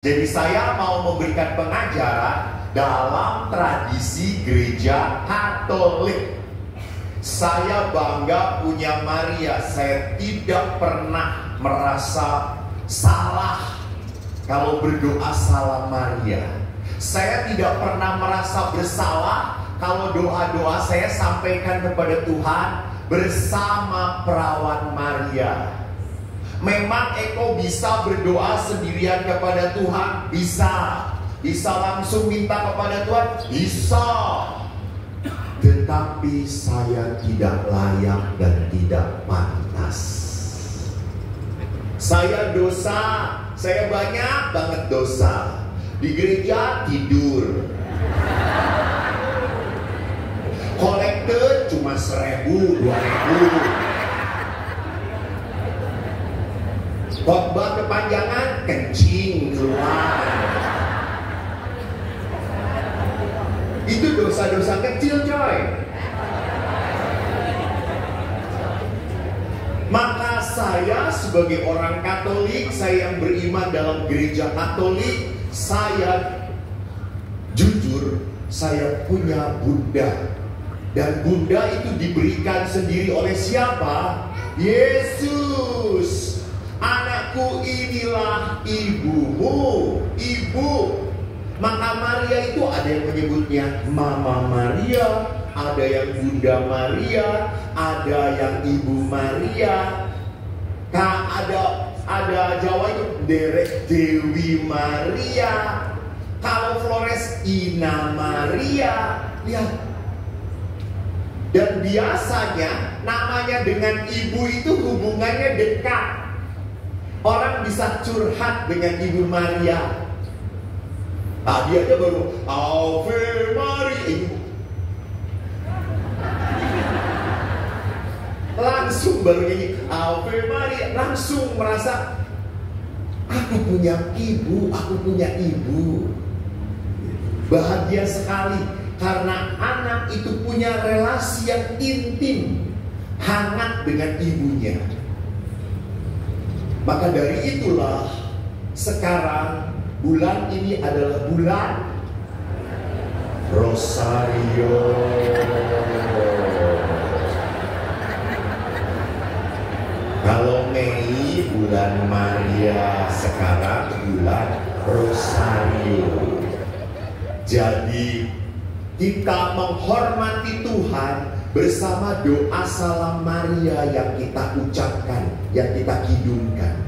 Jadi saya mau memberikan pengajaran dalam tradisi gereja Katolik. Saya bangga punya Maria. Saya tidak pernah merasa salah kalau berdoa salam Maria. Saya tidak pernah merasa bersalah kalau doa-doa saya sampaikan kepada Tuhan bersama perawan Maria. Memang Eko bisa berdoa sendirian kepada Tuhan? Bisa. Bisa langsung minta kepada Tuhan? Bisa. Tetapi saya tidak layak dan tidak pantas. Saya dosa. Saya banyak banget dosa. Di gereja tidur. Kolektor cuma 1.000, 2.000. Khotbah kepanjangan, kencing keluar. Itu dosa-dosa kecil, coy. Maka saya sebagai orang Katolik, saya yang beriman dalam gereja Katolik, saya jujur, saya punya bunda. Dan bunda itu diberikan sendiri oleh siapa? Yesus. Anakku, inilah ibumu, ibu. Maka Maria itu ada yang menyebutnya Mama Maria, ada yang Bunda Maria, ada yang Ibu Maria. Ada Jawa itu Derek Dewi Maria. Kalau Flores Ina Maria. Lihat. Dan biasanya namanya dengan ibu itu hubungannya dekat. Orang bisa curhat dengan Ibu Maria. Tadi aja baru Ave Maria. Langsung baru nyanyi Ave Maria. Langsung merasa aku punya ibu, aku punya ibu. Bahagia sekali karena anak itu punya relasi yang intim, hangat dengan ibunya. Maka dari itulah sekarang bulan ini adalah bulan Rosario. Kalau Mei bulan Maria, sekarang bulan Rosario. Jadi kita menghormati Tuhan bersama doa salam Maria yang kita ucapkan, yang kita kidungkan.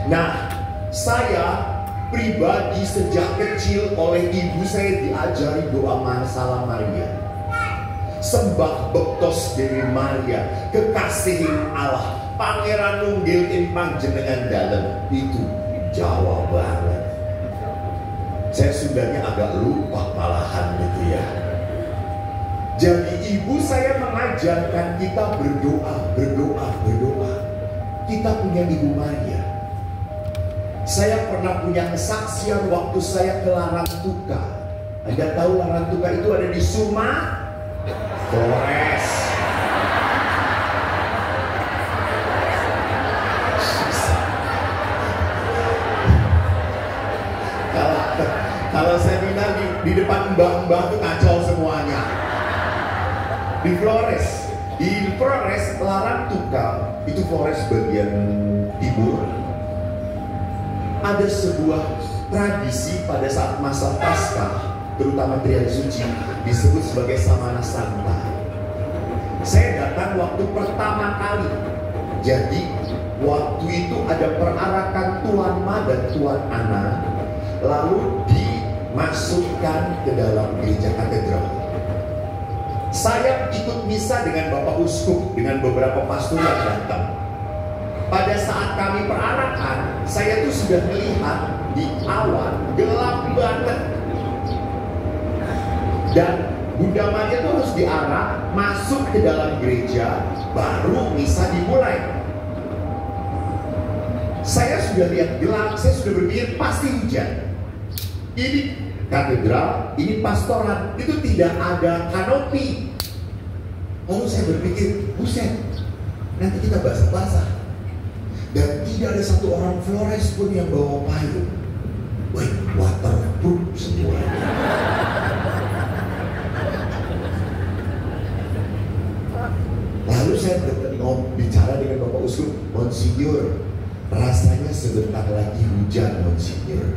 Nah, saya pribadi sejak kecil oleh ibu saya diajari doa salam Maria. Sembah bektos Dewi Maria, kekasih Allah, Pangeran nunggil ing panjenengan dalem. Itu Jawa banget. Saya sudahnya agak lupa malahan gitu ya. Jadi ibu saya mengajarkan kita berdoa. Kita punya Ibu Maria. Saya pernah punya kesaksian waktu saya ke Larantuka. Anda tahu Larantuka itu ada di Flores. Kalau seminar di depan mbah-mbah itu kacau semuanya. Di Flores Larantuka, itu Flores bagian timur. Ada sebuah tradisi pada saat masa Paskah, terutama Trian Suci, disebut sebagai Samana Santa. Saya datang waktu pertama kali. Jadi waktu itu ada perarakan Tuan Ma dan Tuan Ana, lalu dimasukkan ke dalam gereja katedral. Saya ikut misa dengan Bapak Uskup, dengan beberapa pastor yang datang. Pada saat kami perarakan, saya tuh sudah melihat di awan gelap banget. Dan Bunda Maria itu harus diarak masuk ke dalam gereja, baru misa dimulai. Saya sudah lihat gelap, saya sudah berpikir pasti hujan. Ini katedral, ini pastoran, itu tidak ada kanopi. Lalu saya berpikir, buset, nanti kita basah-basah. Dan tidak ada satu orang Flores pun yang bawa payung. lagi hujan, Monsinyur.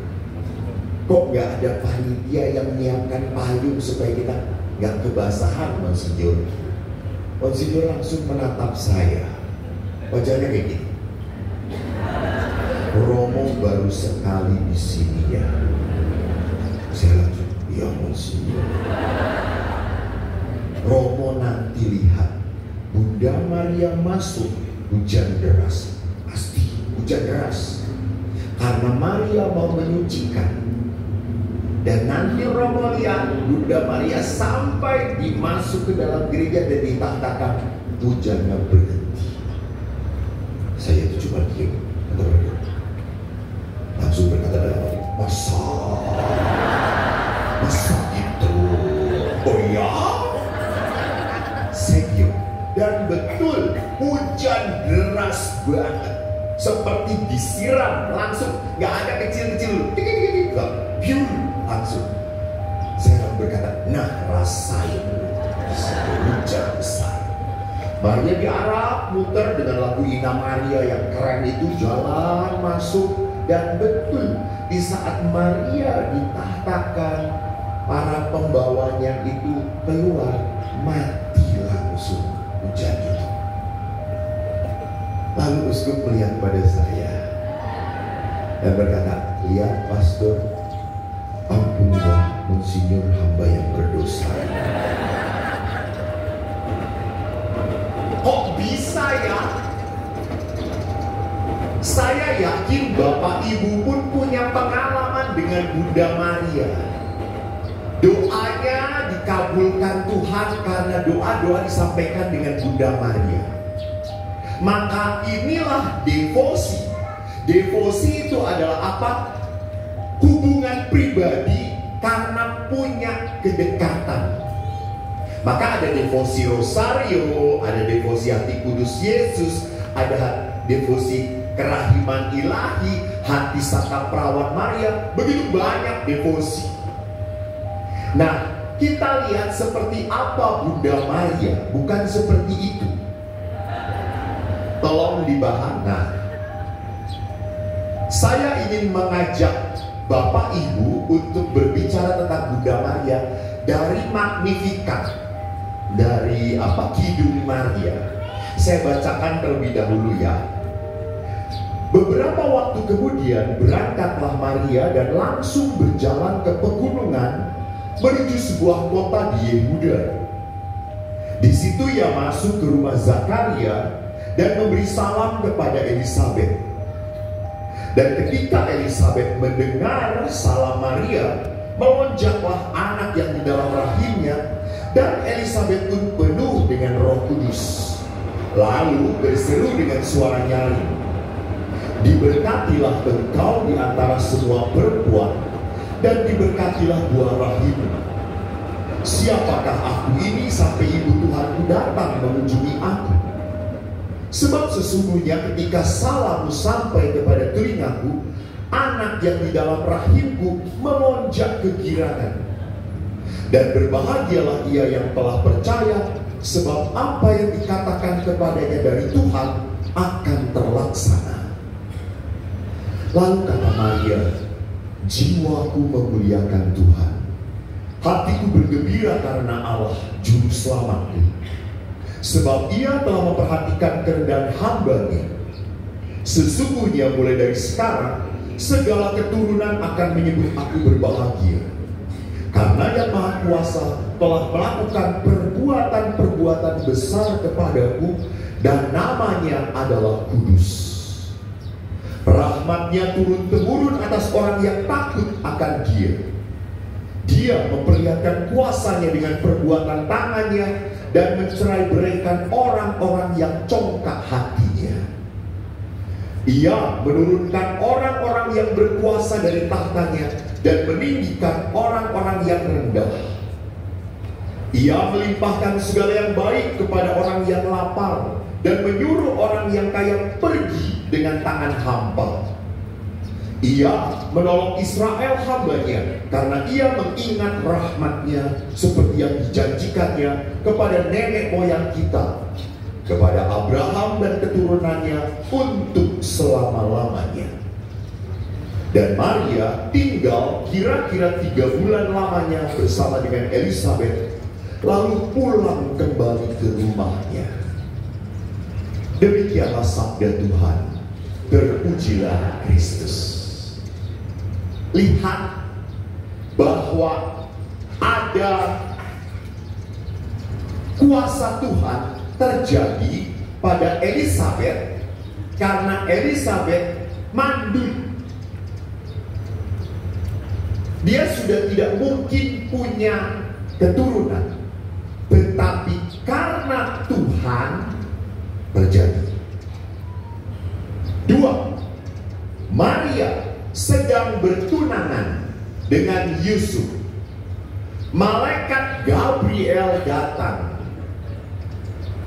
Kok nggak ada panitia yang menyiapkan payung supaya kita nggak kebasahan, Monsinyur? Monsinyur langsung menatap saya. Wajahnya kayak gini. Romo baru sekali di sini ya. Saya langsung, iya Monsinyur. Romo nanti lihat Bunda Maria masuk, hujan deras. Pasti hujan deras. Karena Maria mau menyucikan. Dan nanti Romo lihat Bunda Maria sampai dimasuk ke dalam gereja dan ditahtakan, hujannya berhenti. Saya itu cuma diam. Langsung berkata dalam hati, masa gitu? Oh ya? Saya diam. Dan betul, hujan deras banget. Seperti disiram langsung, gak ada kecil-kecil, biur langsung. Saya berkata, nah rasain hujan besar. Maria diarah muter dengan lagu Ina Maria yang keren itu, jalan masuk. Dan betul di saat Maria ditahtakan, para pembawanya itu keluar, mati langsung hujan itu. Lalu uskup melihat pada saya dan berkata, lihat pastor, ampunilah Monsinyur hamba yang berdosa. Kok bisa ya? Saya yakin Bapak Ibu pun punya pengalaman dengan Bunda Maria. Doanya dikabulkan Tuhan karena doa-doa disampaikan dengan Bunda Maria. Maka inilah devosi. Devosi itu adalah apa? Hubungan pribadi karena punya kedekatan. Maka ada devosi rosario, ada devosi hati kudus Yesus, ada devosi kerahiman ilahi, hati saka perawan Maria. Begitu banyak devosi. Nah, kita lihat seperti apa Bunda Maria, bukan seperti itu. Tolong dibahas. Nah, saya ingin mengajak Bapak Ibu untuk berbicara tentang Bunda Maria dari Magnificat, dari Kidung Maria. Saya bacakan terlebih dahulu ya. Beberapa waktu kemudian berangkatlah Maria dan langsung berjalan ke pegunungan menuju sebuah kota di Yehuda. Di situ ia masuk ke rumah Zakaria dan memberi salam kepada Elisabet. Dan ketika Elisabet mendengar salam Maria, melonjaklah anak yang di dalam rahimnya, dan Elisabet pun penuh dengan Roh Kudus. Lalu berseru dengan suara nyaring, diberkatilah engkau di antara semua perempuan, dan diberkatilah buah rahimmu. Siapakah aku ini sampai ibu Tuhanku datang mengunjungi aku? Sebab sesungguhnya ketika salammu sampai kepada telingaku, anak yang di dalam rahimku melonjak kegirangan. Dan berbahagialah ia yang telah percaya, sebab apa yang dikatakan kepadanya dari Tuhan akan terlaksana. Lalu kata Maria, jiwaku memuliakan Tuhan, hatiku bergembira karena Allah Juru Selamatku, sebab ia telah memperhatikan kerendahan hamba-Nya. Sesungguhnya mulai dari sekarang segala keturunan akan menyebut aku berbahagia, karena Yang Maha Kuasa telah melakukan perbuatan-perbuatan besar kepadaku, dan namanya adalah kudus. Rahmat-Nya turun-temurun atas orang yang takut akan Dia. Dia memperlihatkan kuasa-Nya dengan perbuatan tangan-Nya dan mencerai-beraikan orang-orang yang congkak hatinya. Ia menurunkan orang-orang yang berkuasa dari tahtanya dan meninggikan orang-orang yang rendah. Ia melimpahkan segala yang baik kepada orang yang lapar dan menyuruh orang yang kaya pergi dengan tangan hampa. Ia menolong Israel hamba-Nya karena ia mengingat rahmat-Nya seperti yang dijanjikannya kepada nenek moyang kita, kepada Abraham dan keturunannya untuk selama-lamanya. Dan Maria tinggal kira-kira 3 bulan lamanya bersama dengan Elizabeth, lalu pulang kembali ke rumahnya. Demikianlah sabda Tuhan. Terpujilah Kristus. Lihat bahwa ada kuasa Tuhan terjadi pada Elizabeth karena Elizabeth mandul. Dia sudah tidak mungkin punya keturunan, tetapi karena Tuhan terjadi. 2. Maria sedang bertunangan dengan Yusuf. Malaikat Gabriel datang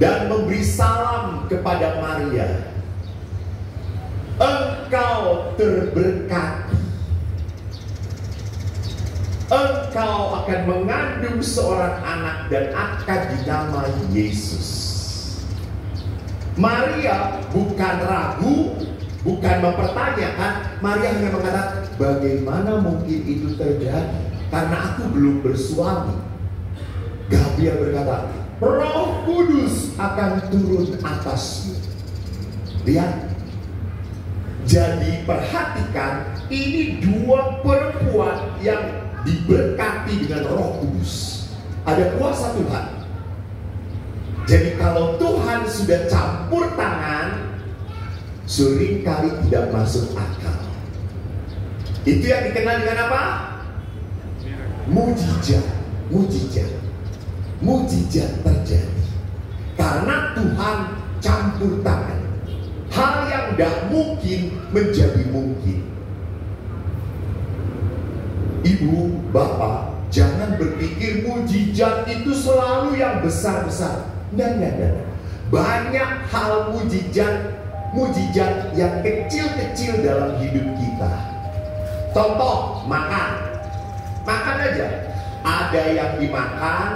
dan memberi salam kepada Maria. Engkau terberkati. Engkau akan mengandung seorang anak dan akan dinamai Yesus. Maria bukan ragu, bukan mempertanyakan. Maria hanya mengatakan, bagaimana mungkin itu terjadi? Karena aku belum bersuami. Gabriel berkata, Roh Kudus akan turun atasmu. Lihat. Jadi perhatikan, ini 2 perempuan yang diberkati dengan Roh Kudus. Ada kuasa Tuhan. Jadi kalau Tuhan sudah campur tangan, seringkali tidak masuk akal. Itu yang dikenal dengan apa? Mujizat. Mujizat. Mujizat terjadi karena Tuhan campur tangan. Hal yang tidak mungkin menjadi mungkin. Ibu, bapak, jangan berpikir mujizat itu selalu yang besar-besar. Tidak. Banyak hal mujizat yang kecil-kecil dalam hidup kita. Contoh, makan. Makan aja. Ada yang dimakan,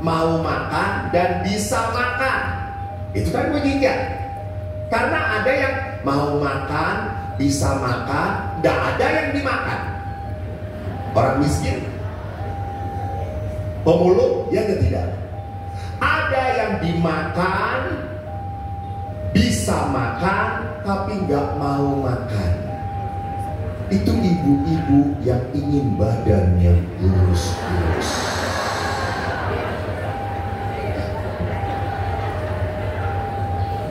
mau makan, dan bisa makan. Itu kan mujizat. Karena ada yang mau makan, bisa makan, tidak ada yang dimakan. Orang miskin, pemulung, ya tidak. Ada yang dimakan, bisa makan, tapi nggak mau makan. Itu ibu-ibu yang ingin badannya kurus-kurus.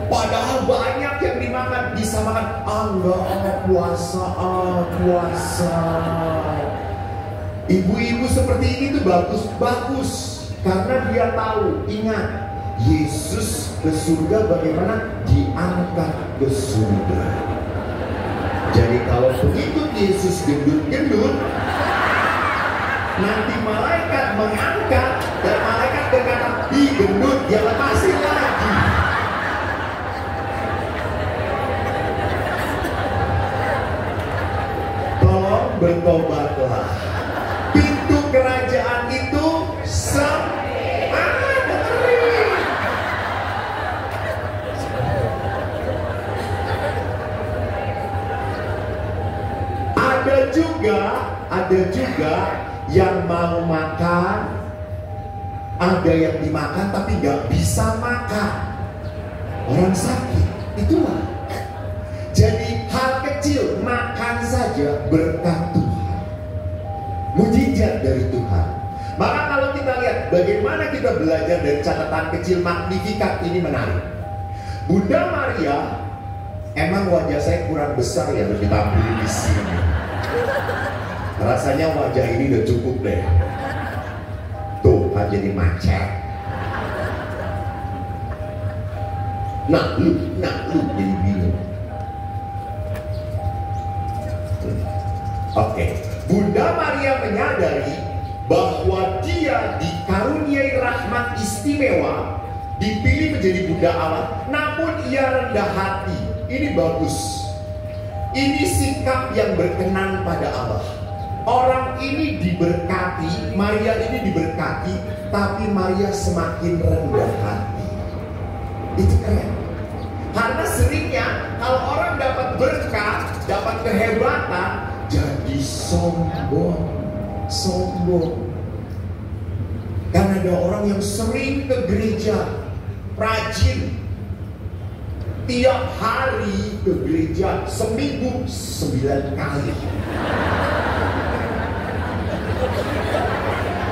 Padahal banyak yang dimakan, bisa makan. Enggak, puasa. Ibu-ibu seperti ini tuh bagus. Karena dia tahu, ingat, Yesus ke surga bagaimana? Diangkat ke surga. Jadi kalau pengikut Yesus gendut-gendut, nanti malaikat mengangkat dan malaikat berkata, gendut, dia lepasin lagi. Tolong bertobatlah. Pintu kerajaan itu ada juga yang mau makan, ada yang dimakan tapi nggak bisa makan. Orang sakit, itulah. Jadi hal kecil, makan saja berkat Tuhan, mujizat dari Tuhan. Maka kalau kita lihat bagaimana kita belajar dari catatan kecil Magnificat ini menarik. Bunda Maria, emang wajah saya kurang besar ya lebih tampil di sini. Rasanya wajah ini udah cukup deh. Tuh kan jadi macet. Nah lu jadi bingung. Oke. Bunda Maria menyadari bahwa dia dikaruniai rahmat istimewa, dipilih menjadi Bunda Allah, namun ia rendah hati. Ini bagus. Ini sikap yang berkenan pada Allah. Orang ini diberkati, Maria ini diberkati, tapi Maria semakin rendah hati. Itu keren. Karena seringnya kalau orang dapat berkat, dapat kehebatan, jadi sombong. Karena ada orang yang sering ke gereja, rajin, tiap hari ke gereja, seminggu 9 kali.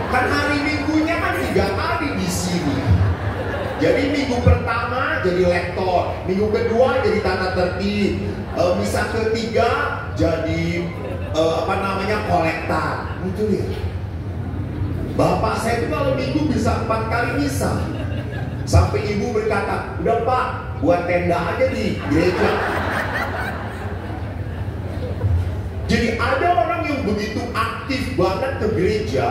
Kan hari minggunya kan 3 kali di sini. Jadi minggu pertama jadi lektor, minggu kedua jadi tata tertib, misa ketiga jadi kolektor. Betul ya? Bapak saya itu kalau minggu bisa 4 kali misa. Sampai ibu berkata, udah Pak, buat tenda aja di gereja. Jadi ada orang yang begitu aktif banget ke gereja,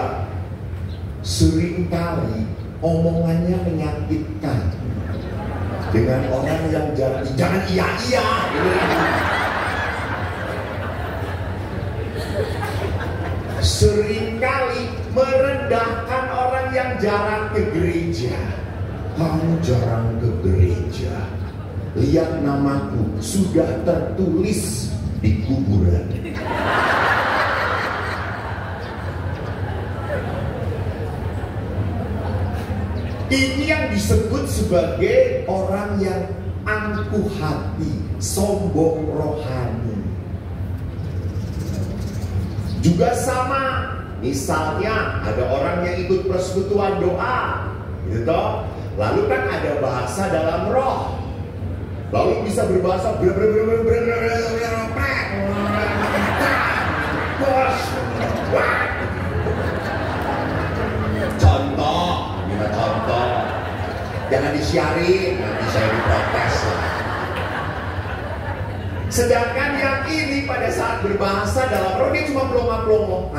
seringkali omongannya menyakitkan dengan orang yang jangan iya-iya. Seringkali merendahkan orang yang jarang ke gereja. Kamu jarang ke gereja, lihat namaku sudah tertulis di kuburan. Ini yang disebut sebagai orang yang angkuh hati, sombong rohani. Juga sama, misalnya ada orang yang ikut persekutuan doa, gitu. Lalu kan ada bahasa dalam roh, lalu bisa berbahasa contoh, jangan disiarin, nanti saya diprotes. Sedangkan yang ini pada saat berbahasa dalam roh dia cuma pelongo-pelongo.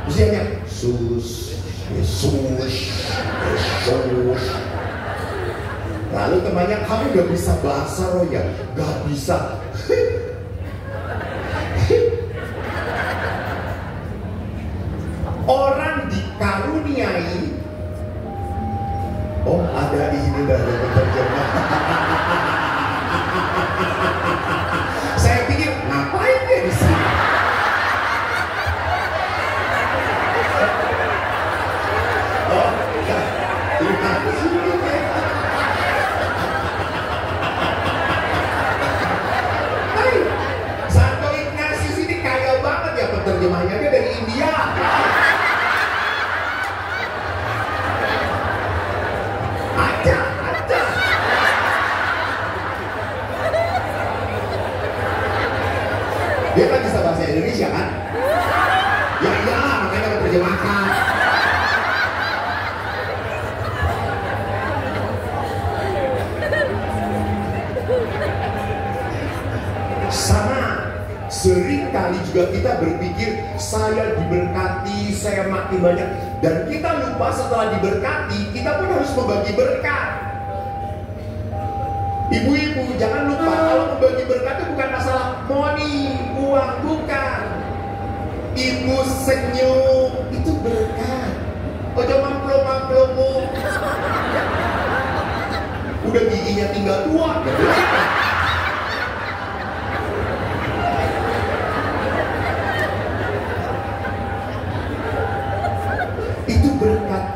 Usianya Yesus. Lalu temannya, kamu gak bisa bahasa roh ya? Gak bisa. Orang dikaruniai. Oh, ada di sini dari penerjemah. Saya pikir ngapain dia di sini? Santo Ignatius ini kaya banget ya penerjemahnya, dia dari India. Aja. Dia kan bisa bahasa Indonesia kan? Ya iyalah, makanya menerjemahkan. Sama, sering kali juga kita berpikir saya diberkati, saya makin banyak, dan kita lupa setelah diberkati kita pun harus membagi berkat. Ibu-ibu jangan lupa kalau membagi berkat itu bukan masalah money, uang, bukan. Ibu senyum itu berkat. Ojo mamplong-mamplongmu, udah giginya tinggal 2.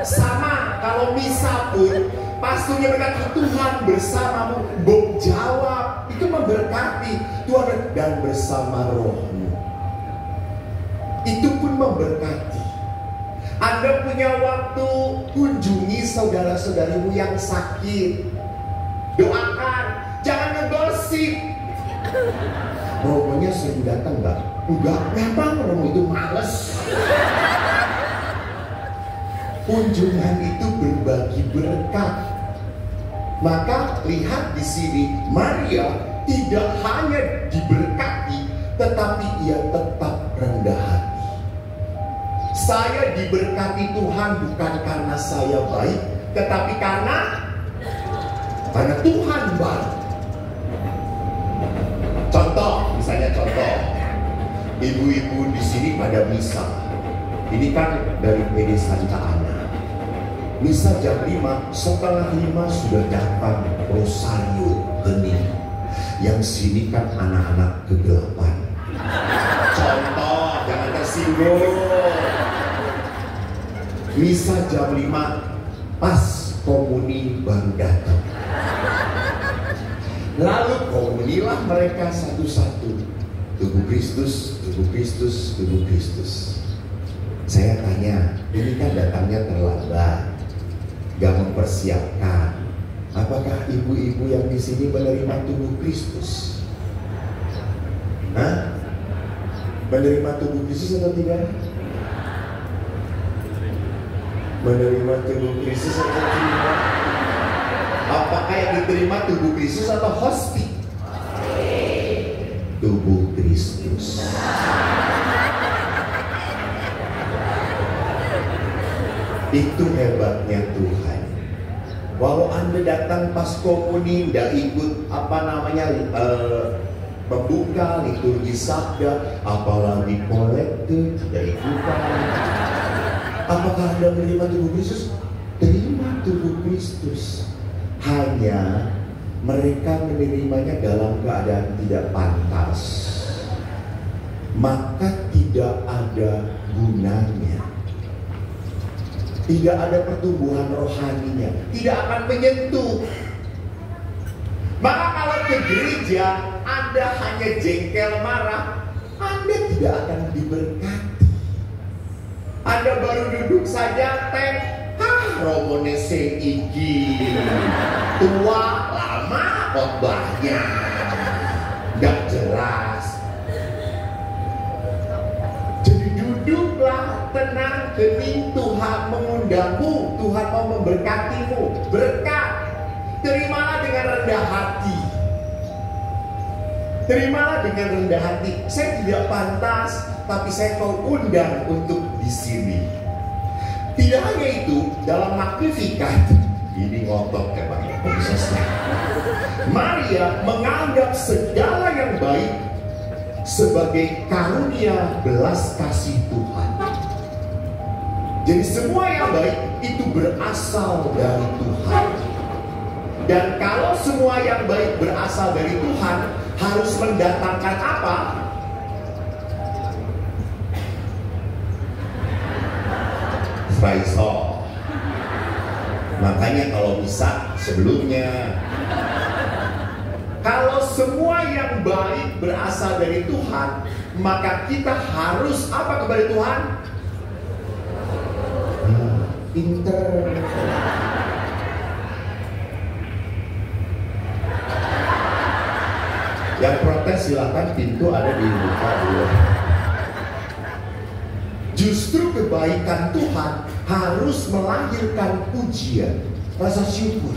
Sama, kalau misa pun pastornya berkata Tuhan bersamamu, Bob jawab, itu memberkati Tuhan dan bersama rohmu, itu pun memberkati. Anda punya waktu, kunjungi saudara-saudarimu yang sakit, doakan, jangan ngegosip. Romonya sering datang nggak? Enggak, memang Romo itu males. Kunjungan itu berbagi berkat. Maka lihat di sini, Maria tidak hanya diberkati, tetapi ia tetap rendah hati. Saya diberkati Tuhan bukan karena saya baik, tetapi karena Tuhan baik. Misalnya contoh, ibu-ibu di sini pada misa. Ini kan dari PD Santa Ana. Misa jam 5, setengah 5 sudah datang rosario hening. Yang sini kan anak-anak kegelapan. tersinggung. Misa jam 5 pas komuni baru datang. Lalu komunilah mereka satu-satu. Tubuh Kristus, tubuh Kristus, tubuh Kristus. Saya tanya, ini kan datangnya terlambat, gak mempersiapkan. Apakah ibu-ibu yang di sini menerima tubuh Kristus? Hah? Menerima tubuh Kristus atau tidak? Menerima tubuh Kristus atau tidak? Apakah yang diterima tubuh Kristus atau hosti? Tubuh Kristus. Itu hebatnya Tuhan. Walau Anda datang pas komuni, tidak ikut membuka liturgi sabda, apalagi kolektif, tidak ikutan. Apakah Anda menerima tubuh Kristus? Terima tubuh Kristus. Hanya mereka menerimanya dalam keadaan tidak pantas, maka tidak ada gunanya. Tidak ada pertumbuhan rohaninya, tidak akan menyentuh. Maka kalau ke gereja Anda hanya jengkel marah, Anda tidak akan diberkati. Anda baru duduk saja romone seiki tua lama khotbahnya gak jelas. Jadi duduklah tenang, kening, Tuhan mengundangmu, Tuhan mau memberkatimu, berkat. Terimalah dengan rendah hati. Terimalah dengan rendah hati. Saya tidak pantas, tapi saya mau undang untuk di sini. Tidak hanya itu, dalam Magnificat ini ngotot ya Pak ya, prosesnya. Maria menganggap segala yang baik sebagai karunia belas kasih Tuhan. Jadi semua yang baik itu berasal dari Tuhan. Dan kalau semua yang baik berasal dari Tuhan, harus mendatangkan apa? Faisal. Makanya kalau bisa sebelumnya, kalau semua yang baik berasal dari Tuhan, maka kita harus apa kepada Tuhan? Pinter. Yang protes silakan, pintu ada di buka dulu. Justru kebaikan Tuhan harus melahirkan pujian, rasa syukur.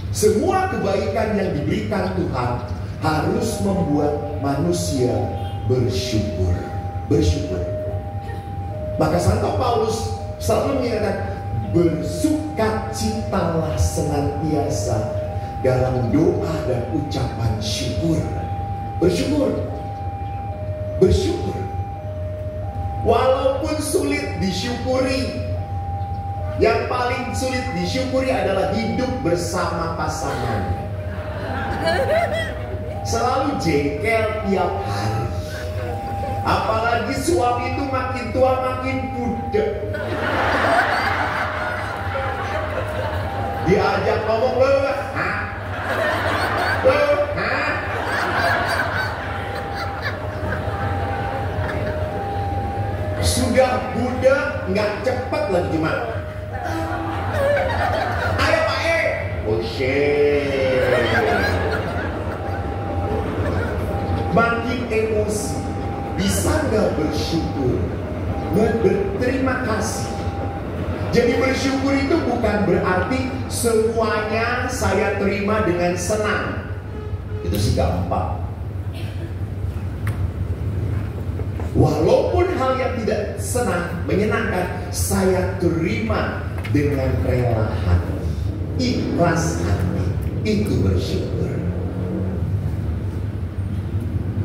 Semua kebaikan yang diberikan Tuhan harus membuat manusia bersyukur. Bersyukur. Maka Santo Paulus selalu menyatakan, bersukacitalah senantiasa dalam doa dan ucapan syukur. Bersyukur. Bersyukur. Walaupun sulit disyukuri, yang paling sulit disyukuri adalah hidup bersama pasangan. Selalu jengkel tiap hari. Apalagi suami itu makin tua makin budek. Diajak ngomong, lo, hah? Lo, hah? Sudah budak, nggak cepet lagi gimana? Ayo Pak E. Oh shit. Makin emosi. Bisa nggak bersyukur? Nggak berterima kasih. Jadi bersyukur itu bukan berarti semuanya saya terima dengan senang. Itu sih gampang. Walaupun hal yang tidak senang, menyenangkan, saya terima dengan rela hati, ikhlas hati. Itu bersyukur.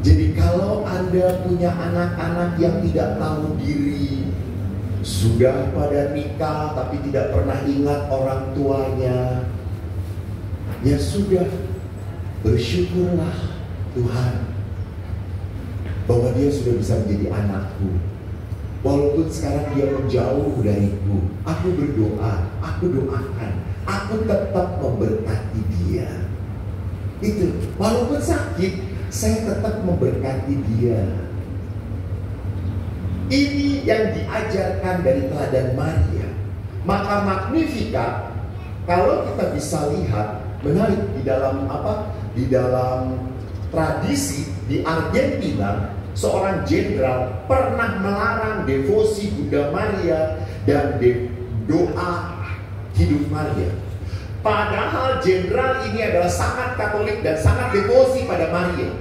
Jadi kalau Anda punya anak-anak yang tidak tahu diri, sudah pada nikah tapi tidak pernah ingat orang tuanya, ya sudah, bersyukurlah Tuhan bahwa dia sudah bisa menjadi anakku. Walaupun sekarang dia menjauh dariku, aku berdoa, aku doakan, aku tetap memberkati dia. Itu, walaupun sakit, saya tetap memberkati dia. Ini yang diajarkan dari teladan Maria. Maka Magnificat, kalau kita bisa lihat, menarik di dalam Di dalam tradisi di Argentina, seorang jenderal pernah melarang devosi Bunda Maria dan doa Hidup Maria. Padahal jenderal ini adalah sangat Katolik dan sangat devosi pada Maria.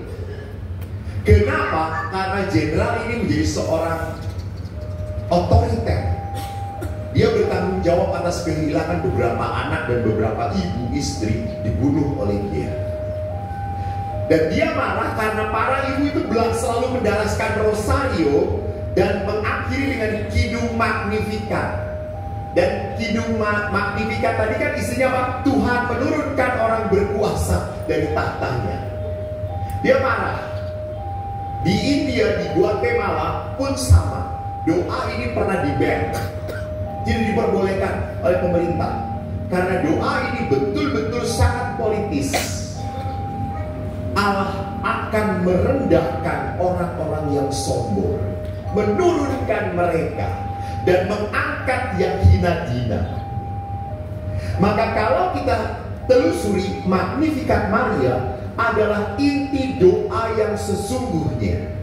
Kenapa? Karena jenderal ini menjadi seorang otoriter. Dia bertanggung jawab atas kehilangan beberapa anak dan beberapa ibu istri dibunuh oleh dia. Dan dia marah karena para ibu itu selalu mendaraskan rosario dan mengakhiri dengan Kidung Magnificat. Dan Kidung Magnificat tadi kan isinya apa? Tuhan menurunkan orang berkuasa dari tahtanya. Dia marah. Di India, di Guatemala pun sama. Doa ini pernah di-ban, tidak diperbolehkan oleh pemerintah. Karena doa ini betul-betul sangat politis. Allah akan merendahkan orang-orang yang sombong, menurunkan mereka, dan mengangkat yang hina-hina. Maka kalau kita telusuri, Magnificat Maria adalah inti doa yang sesungguhnya.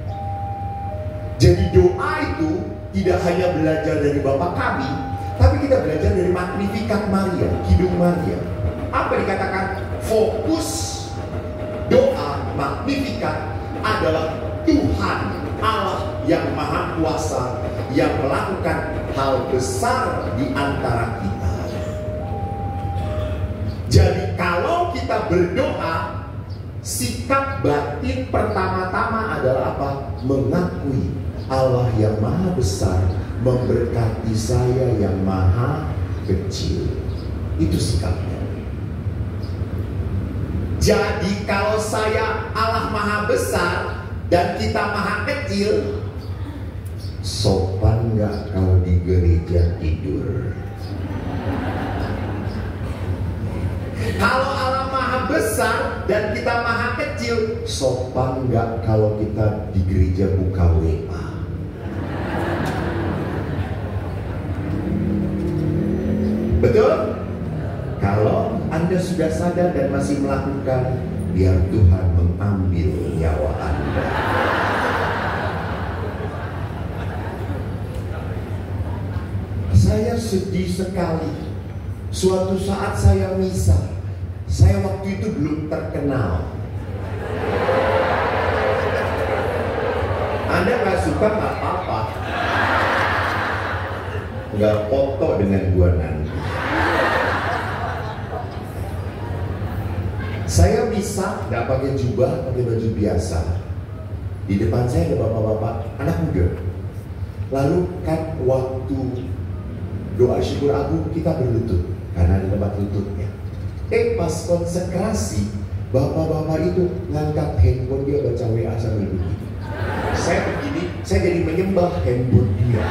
Jadi doa itu tidak hanya belajar dari Bapa kami, tapi kita belajar dari Magnificat Maria, Kidung Maria. Apa dikatakan? Fokus doa Magnificat adalah Tuhan Allah yang Maha Kuasa yang melakukan hal besar di antara kita. Jadi kalau kita berdoa, sikap batin pertama-tama adalah apa? Mengakui Allah yang Maha Besar memberkati saya yang maha kecil. Itu sikapnya. Jadi kalau saya Allah Maha Besar dan kita maha kecil, sopan nggak kalau di gereja tidur? Kalau Allah Maha Besar dan kita maha kecil, sopan nggak kalau kita di gereja buka WA? Betul? Kalau Anda sudah sadar dan masih melakukan, biar Tuhan mengambil nyawa Anda. Saya sedih sekali. Suatu saat saya misa. Saya waktu itu belum terkenal. Anda gak suka gak apa-apa. Gak foto dengan gua nanti. Saya bisa gak pakai jubah, pakai baju biasa. Di depan saya ada bapak-bapak, anak muda. Lalu kan waktu doa syukur agung kita berlutut, karena ada tempat lututnya. Pas konsekrasi, bapak-bapak itu ngangkat handphone dia baca WA sambil begini. Saya begini, saya jadi menyembah handphone dia.